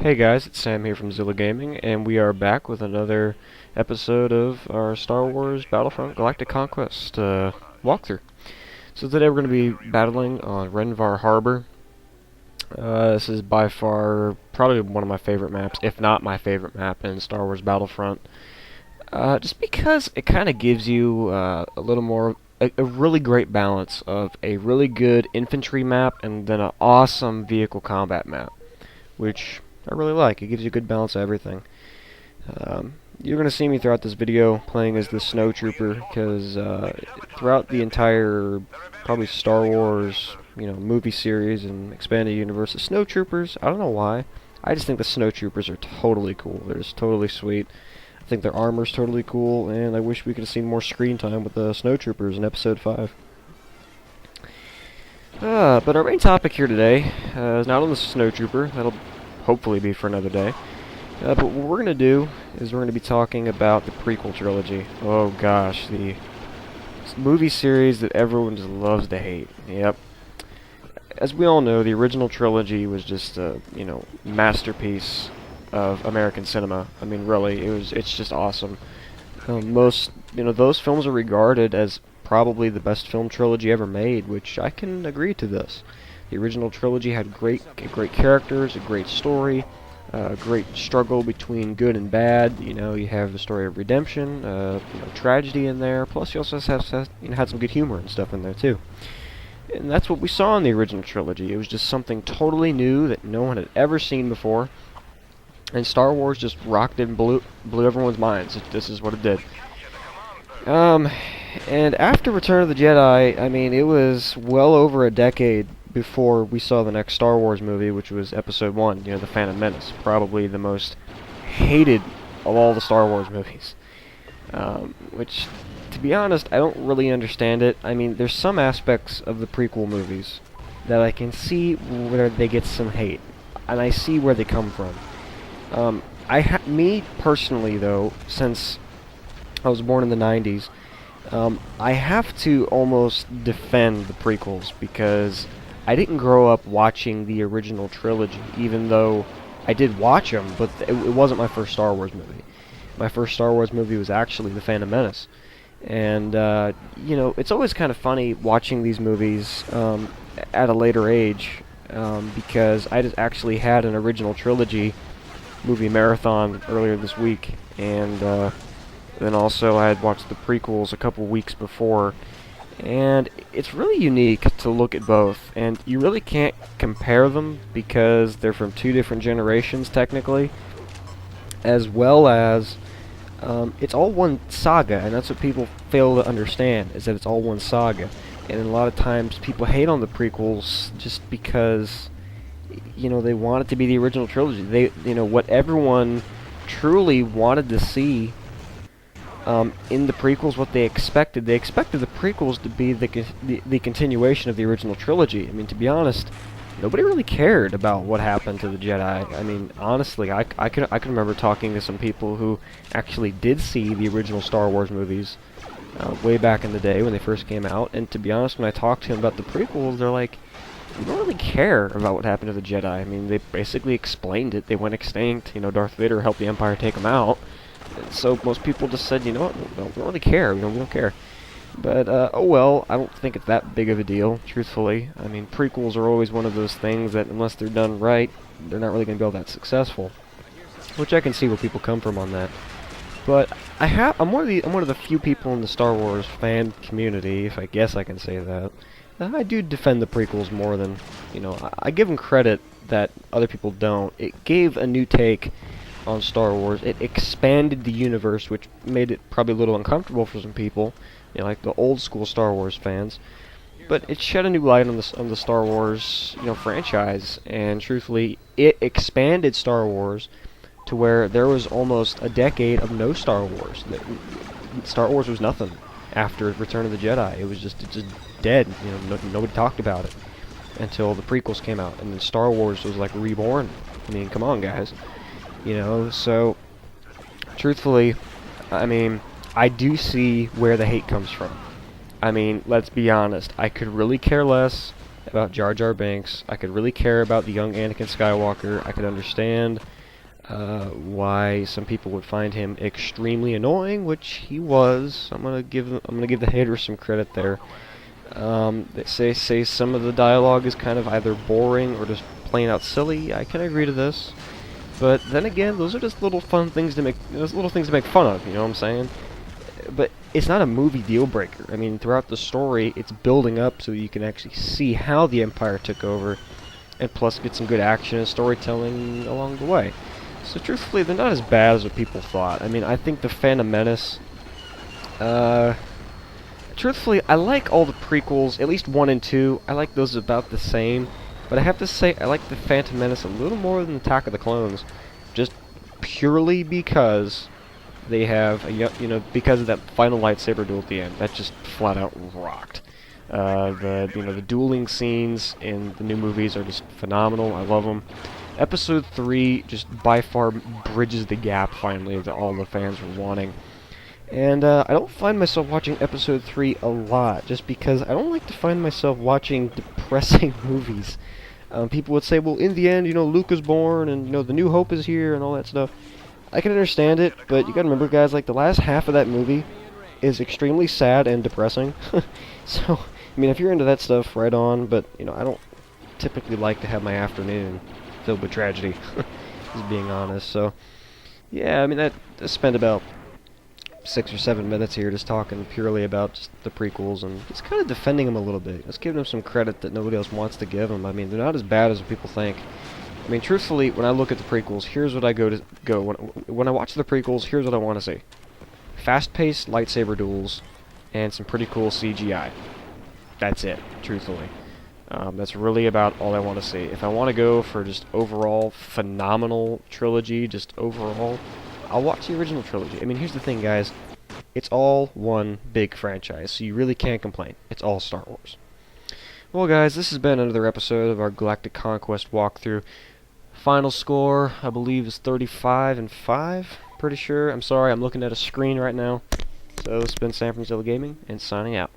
Hey guys, it's Sam here from Zilla Gaming, and we are back with another episode of our Star Wars Battlefront Galactic Conquest walkthrough. So today we're going to be battling on Renvar Harbor. This is by far probably one of my favorite maps, if not my favorite map in Star Wars Battlefront. Just because it kind of gives you a little more, a really great balance of a really good infantry map and then an awesome vehicle combat map, which I really like. It gives you a good balance of everything. You're going to see me throughout this video playing as the Snowtrooper, because throughout the entire, probably Star Wars, movie series and expanded universe, the Snowtroopers, I don't know why, I just think the Snowtroopers are totally cool. They're just totally sweet. I think their armor's totally cool, and I wish we could have seen more screen time with the Snowtroopers in Episode 5. But our main topic here today is not on the Snowtrooper. That'll hopefully be for another day. But what we're going to do is we're going to be talking about the Prequel Trilogy. Oh gosh, the movie series that everyone just loves to hate. Yep. As we all know, the original trilogy was just a, masterpiece of American cinema. I mean, really, it's just awesome. Those films are regarded as probably the best film trilogy ever made, which I can agree to this. The original trilogy had great characters, a great story, a great struggle between good and bad. You have the story of redemption, tragedy in there. Plus, you also had some good humor and stuff in there too. And that's what we saw in the original trilogy. It was just something totally new that no one had ever seen before. And Star Wars just rocked it and blew everyone's minds. This is what it did. And after Return of the Jedi, I mean, it was well over a decade before we saw the next Star Wars movie, which was Episode 1, The Phantom Menace. Probably the most hated of all the Star Wars movies. Which, to be honest, I don't really understand it. I mean, there's some aspects of the prequel movies that I can see where they get some hate. And I see where they come from. Me personally, though, since I was born in the 90s, I have to almost defend the prequels, because I didn't grow up watching the original trilogy, even though I did watch them, but it wasn't my first Star Wars movie. My first Star Wars movie was actually The Phantom Menace. And, it's always kind of funny watching these movies at a later age, because I just actually had an original trilogy movie marathon earlier this week, and then also I had watched the prequels a couple weeks before, and it's really unique to look at both, and you really can't compare them because they're from two different generations technically, as well as it's all one saga, and that's what people fail to understand, is that it's all one saga. And a lot of times people hate on the prequels just because they want it to be the original trilogy. What everyone truly wanted to see in the prequels, what they expected the prequels to be the continuation of the original trilogy. I mean, to be honest, nobody really cared about what happened to the Jedi. I mean, honestly, I can remember talking to some people who actually did see the original Star Wars movies way back in the day when they first came out, and to be honest, when I talked to them about the prequels, they're like, we don't really care about what happened to the Jedi. I mean, they basically explained it. They went extinct. Darth Vader helped the Empire take them out. So most people just said, you know what, we don't really care. We don't care. But, oh well, I don't think it's that big of a deal, truthfully. I mean, prequels are always one of those things that, unless they're done right, they're not really going to be all that successful. Which I can see where people come from on that. But I'm one of the few people in the Star Wars fan community, if I guess I can say that. I do defend the prequels more than, I give them credit that other people don't. It gave a new take on Star Wars. It expanded the universe, which made it probably a little uncomfortable for some people, like the old school Star Wars fans. But it shed a new light on the Star Wars, franchise, and truthfully, it expanded Star Wars to where there was almost a decade of no Star Wars. Star Wars was nothing after Return of the Jedi. It was just dead. Nobody talked about it until the prequels came out, and then Star Wars was like reborn. I mean, come on, guys. So truthfully, I mean, I do see where the hate comes from. I mean, let's be honest. I could really care less about Jar Jar Binks. I could really care about the young Anakin Skywalker. I could understand why some people would find him extremely annoying, which he was. I'm gonna give the haters some credit there. They say some of the dialogue is kind of either boring or just plain out silly. I can agree to this, but then again, those are just little fun things to make. Those little things to make fun of. You know what I'm saying? But it's not a movie deal breaker. I mean, throughout the story, it's building up so you can actually see how the Empire took over, and plus get some good action and storytelling along the way. So truthfully, they're not as bad as what people thought. I mean, I think the Phantom Menace, truthfully, I like all the prequels, at least 1 and 2. I like those about the same. But I have to say, I like the Phantom Menace a little more than Attack of the Clones. Just purely because they have, because of that final lightsaber duel at the end. That just flat out rocked. The dueling scenes in the new movies are just phenomenal. I love them. Episode 3 just by far bridges the gap, finally, that all the fans were wanting. And I don't find myself watching Episode 3 a lot, just because I don't like to find myself watching depressing movies. People would say, well, in the end, Luke is born, and, The New Hope is here, and all that stuff. I can understand it, but you gotta remember, guys, like, the last half of that movie is extremely sad and depressing. So, I mean, if you're into that stuff, right on, but, I don't typically like to have my afternoon filled with tragedy, just being honest. So, yeah, I mean, I spent about 6 or 7 minutes here just talking purely about just the prequels and just kind of defending them a little bit. Just giving them some credit that nobody else wants to give them. I mean, they're not as bad as people think. I mean, truthfully, when I look at the prequels, here's what I go. When I watch the prequels, here's what I want to see. Fast-paced lightsaber duels and some pretty cool CGI. That's it, truthfully. That's really about all I want to see. If I want to go for just overall phenomenal trilogy, just overall, I'll watch the original trilogy. I mean, here's the thing, guys. It's all one big franchise, so you really can't complain. It's all Star Wars. Well, guys, this has been another episode of our Galactic Conquest walkthrough. Final score, I believe, is 35-5. Pretty sure. I'm sorry, I'm looking at a screen right now. So, it's been Sam from Zilla Gaming, and signing out.